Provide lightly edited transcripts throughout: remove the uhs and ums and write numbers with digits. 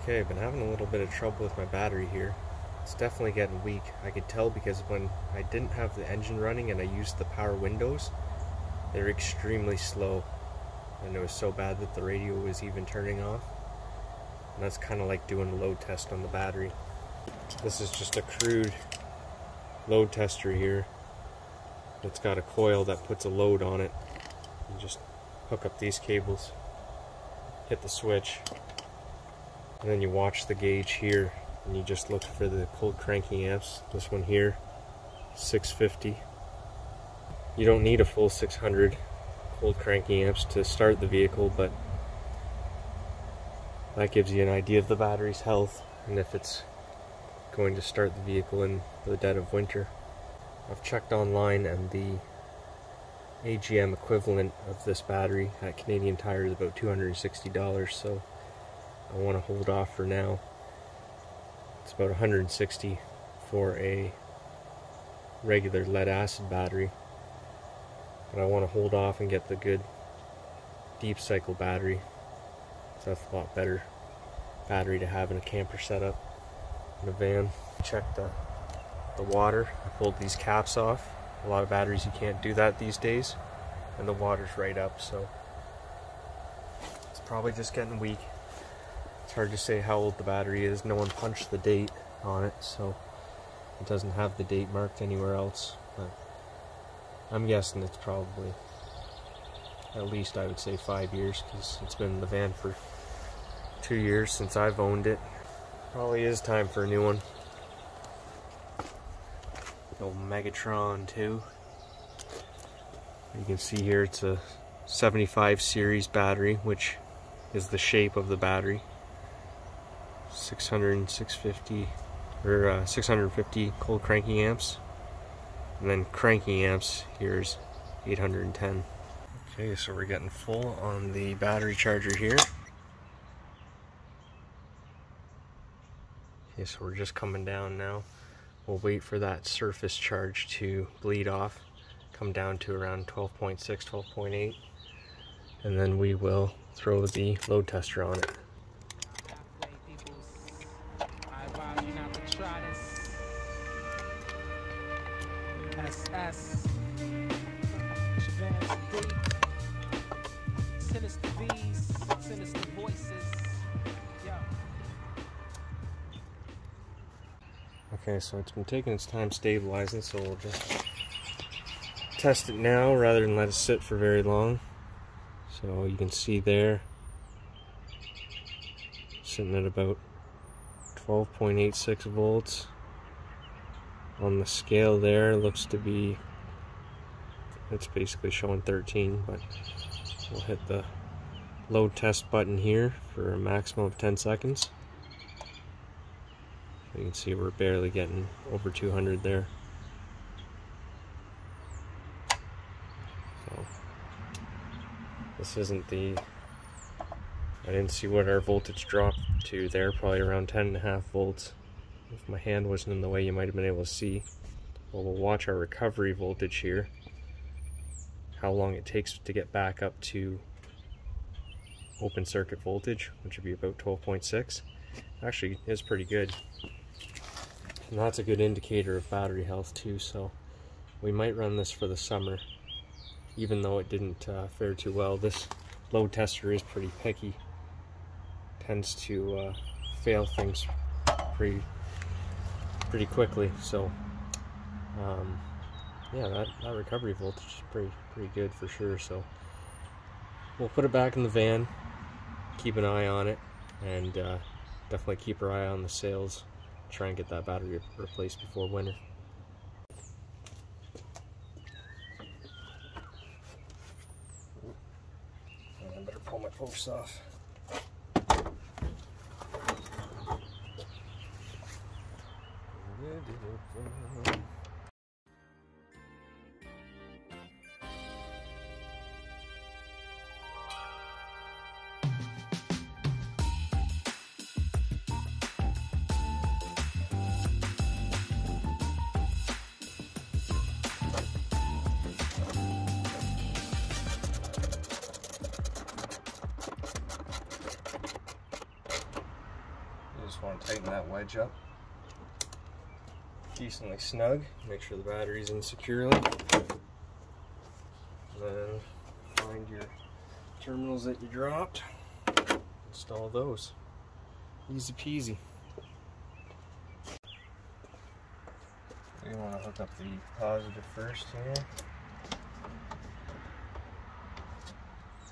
Okay, I've been having a little bit of trouble with my battery here. It's definitely getting weak. I could tell because when I didn't have the engine running and I used the power windows, they're extremely slow. And it was so bad that the radio was even turning off. And that's kind of like doing a load test on the battery. This is just a crude load tester here. It's got a coil that puts a load on it. You just hook up these cables, hit the switch, and then you watch the gauge here and you just look for the cold cranking amps. This one here, 650. You don't need a full 600 cold cranking amps to start the vehicle, but that gives you an idea of the battery's health and if it's going to start the vehicle in the dead of winter. I've checked online and the AGM equivalent of this battery at Canadian Tire is about $260, so I want to hold off for now. It's about $160 for a regular lead acid battery, but I want to hold off and get the good deep cycle battery. So that's a lot better battery to have in a camper setup, in a van. Check the water. I pulled these caps off. A lot of batteries you can't do that these days, and the water's right up, so it's probably just getting weak. It's hard to say how old the battery is. No one punched the date on it, so it doesn't have the date marked anywhere else, but I'm guessing it's probably at least, I would say, 5 years, because it's been in the van for 2 years since I've owned it. Probably is time for a new one. The old Megatron too. You can see here it's a 75 series battery, which is the shape of the battery. 650 cold cranking amps, and then cranking amps here's 810. Okay, so we're getting full on the battery charger here. Okay, so we're just coming down now. We'll wait for that surface charge to bleed off, come down to around 12.6, 12.8, and then we will throw the load tester on it. Okay, so it's been taking its time stabilizing, so we'll just test it now rather than let it sit for very long. So you can see there, sitting at about 12.86 volts. On the scale there, looks to be, it's basically showing 13, but we'll hit the load test button here for a maximum of 10 seconds. You can see we're barely getting over 200 there. So this isn't the, I didn't see what our voltage dropped to there, probably around 10.5 volts. If my hand wasn't in the way, you might have been able to see. Well, we'll watch our recovery voltage here, how long it takes to get back up to open circuit voltage, which would be about 12.6. Actually, it's pretty good. And that's a good indicator of battery health too, so we might run this for the summer, even though it didn't fare too well. This load tester is pretty picky, tends to fail things pretty quickly, so yeah, that recovery voltage is pretty good for sure. So we'll put it back in the van, keep an eye on it, and definitely keep our eye on the sales. Try and get that battery replaced before winter. I better pull my posts off. just want to tighten that wedge up decently snug, make sure the battery's in securely. Then find your terminals that you dropped, install those. Easy peasy. You want to hook up the positive first here.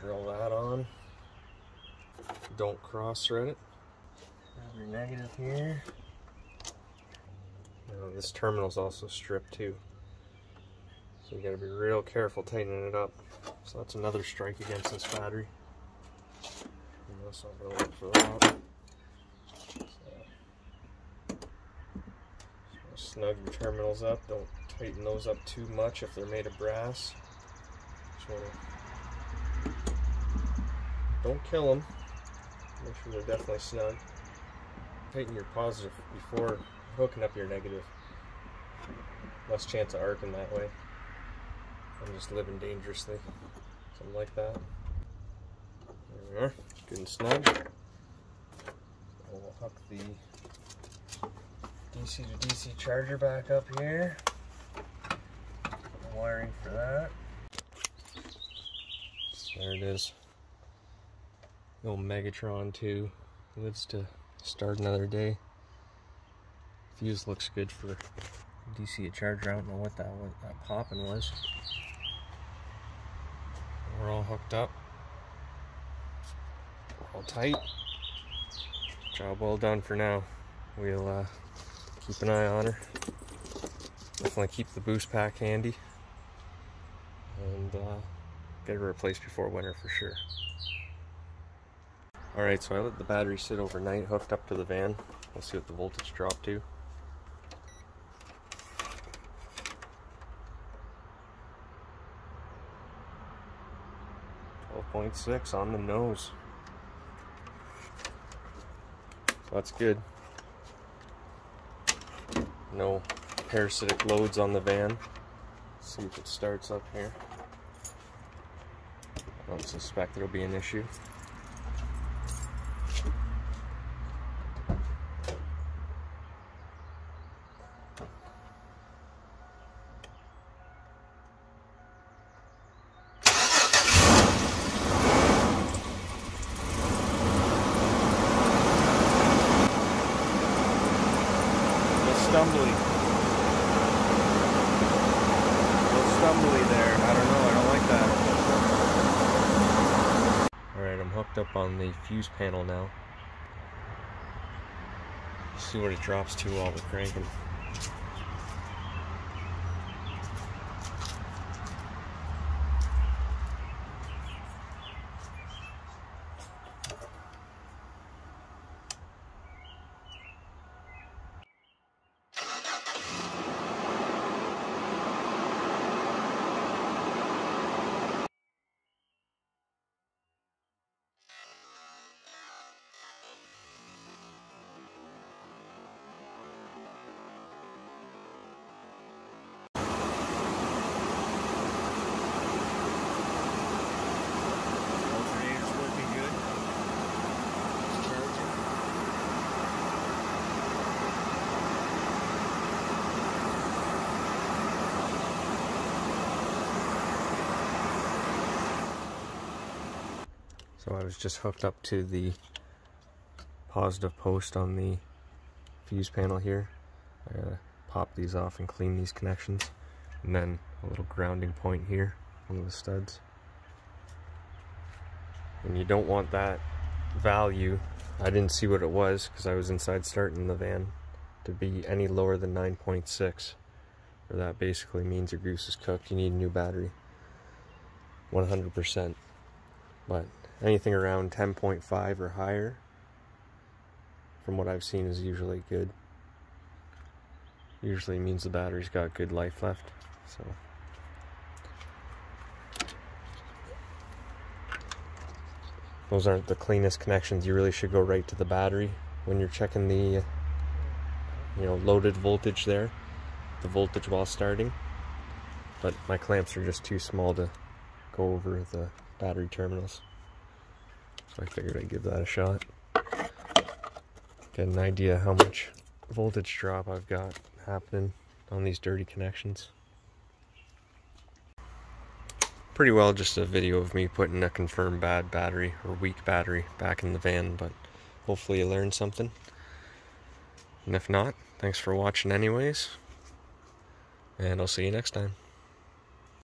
Drill that on. Don't cross thread it. Grab your negative here. Now this terminal's also stripped too, so you gotta be real careful tightening it up. So that's another strike against this battery. And that's not gonna work for that. So snug your terminals up. Don't tighten those up too much if they're made of brass. Just wanna, don't kill them. Make sure they're definitely snug. Tighten your positive before hooking up your negative. Less chance of arcing that way. I'm just living dangerously. Something like that. There we are. Good and snug. We'll hook the DC to DC charger back up here. Wiring for that. So there it is. The old Megatron 2 lives to start another day. Fuse looks good for DC charger. I don't know what that popping was. We're all hooked up. We're all tight. Job well done for now. We'll keep an eye on her. Definitely keep the boost pack handy. And get her replaced before winter for sure. Alright, so I let the battery sit overnight hooked up to the van. We'll see what the voltage dropped to. 12.6 on the nose. So that's good. No parasitic loads on the van. Let's see if it starts up here. I don't suspect it'll be an issue. Stumbly there. I don't know, I don't like that. Alright, I'm hooked up on the fuse panel now. See what it drops to while we're cranking. So I was just hooked up to the positive post on the fuse panel here. I gotta pop these off and clean these connections. And then a little grounding point here, one of the studs. And you don't want that value, I didn't see what it was because I was inside starting the van, to be any lower than 9.6. Or that basically means your goose is cooked, you need a new battery. 100%. But anything around 10.5 or higher, from what I've seen, is usually good. Usually means the battery's got good life left. So those aren't the cleanest connections. You really should go right to the battery when you're checking the loaded voltage there, the voltage while starting. But my clamps are just too small to go over the battery terminals, so I figured I'd give that a shot. Get an idea how much voltage drop I've got happening on these dirty connections. Pretty well just a video of me putting a confirmed bad battery or weak battery back in the van, but hopefully you learned something. And if not, thanks for watching anyways, and I'll see you next time.